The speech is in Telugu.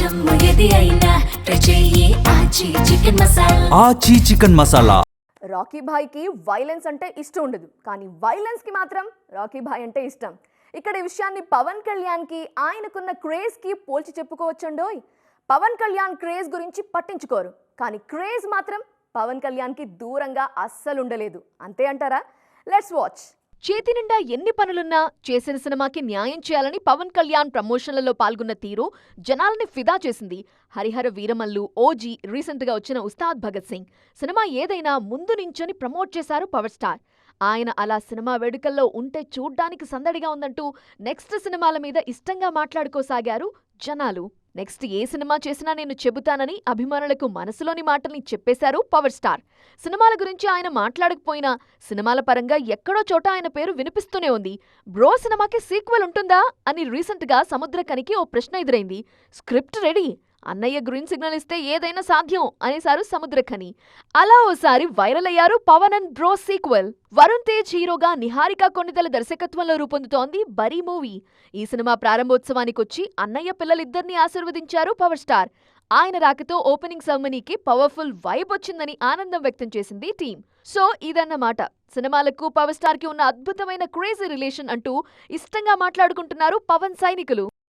జమ్ము ఏది అయినా ట్రై చెయ్యి ఆచి చికెన్ మసాలా. ఆచి చికెన్ మసాలా. రాకీ భాయ్కి వైలెన్స్ అంటే ఇష్టం ఉండదు, కానీ వైలెన్స్కి మాత్రం రాకీ భాయ్ అంటే ఇష్టం. ఇక్కడ ఈ విషయాన్ని పవన్ కళ్యాణ్కి ఆయనకున్న క్రేజ్కి పోల్చి చెప్పుకోవచ్చండోయ్. పవన్ కళ్యాణ్ క్రేజ్ గురించి పట్టించుకోరు, కానీ క్రేజ్ మాత్రం పవన్ కళ్యాణ్కి దూరంగా అస్సలు ఉండలేదు. అంతే అంటారా? Let's watch. చేతి నిండా ఎన్ని పనులున్నా చేసిన సినిమాకి న్యాయం చేయాలని పవన్ కళ్యాణ్ ప్రమోషన్లలో పాల్గొన్న తీరు జనాల్ని ఫిదా చేసింది. హరిహర వీరమల్లు, ఓజీ, రీసెంట్గా వచ్చిన ఉస్తాద్ భగత్ సింగ్ సినిమా ఏదైనా ముందు నించొని ప్రమోట్ చేశారు పవర్ స్టార్. ఆయన అలా సినిమా వేడుకల్లో ఉంటే చూడ్డానికి సందడిగా ఉందంటూ నెక్స్ట్ సినిమాల మీద ఇష్టంగా మాట్లాడుకోసాగారు జనాలు. నెక్స్ట్ ఏ సినిమా చేసినా నేను చెబుతానని అభిమానులకు మనసులోని మాటల్ని చెప్పేశారు పవర్ స్టార్. సినిమాల గురించి ఆయన మాట్లాడకపోయినా సినిమాల పరంగా ఎక్కడో చోట ఆయన పేరు వినిపిస్తూనే ఉంది. బ్రో సినిమాకి సీక్వెల్ ఉంటుందా అని రీసెంట్గా సముద్రఖనికి ఓ ప్రశ్న ఎదురైంది. స్క్రిప్ట్ రెడీ, అన్నయ్య గ్రీన్ సిగ్నల్ ఇస్తే ఏదైనా సాధ్యం అనేశారు సముద్రఖని. అలా ఓసారి వైరల్ అయ్యారు పవన్ అండ్ బ్రో సీక్వెల్. వరుణ్ తేజ్ హీరోగా నిహారిక కొన్నిదల దర్శకత్వంలో రూపొందుతోంది బరీ మూవీ. ఈ సినిమా ప్రారంభోత్సవానికొచ్చి అన్నయ్య పిల్లలిద్దరినీ ఆశీర్వదించారు పవర్ స్టార్. ఆయన రాకతో ఓపెనింగ్ సెరమనీకి పవర్ఫుల్ వైబ్ వచ్చిందని ఆనందం వ్యక్తం చేసింది టీం. సో ఇదన్నమాట సినిమాలకు పవర్ స్టార్ కి ఉన్న అద్భుతమైన క్రేజీ రిలేషన్ అంటూ ఇష్టంగా మాట్లాడుకుంటున్నారు పవన్ సైనికులు.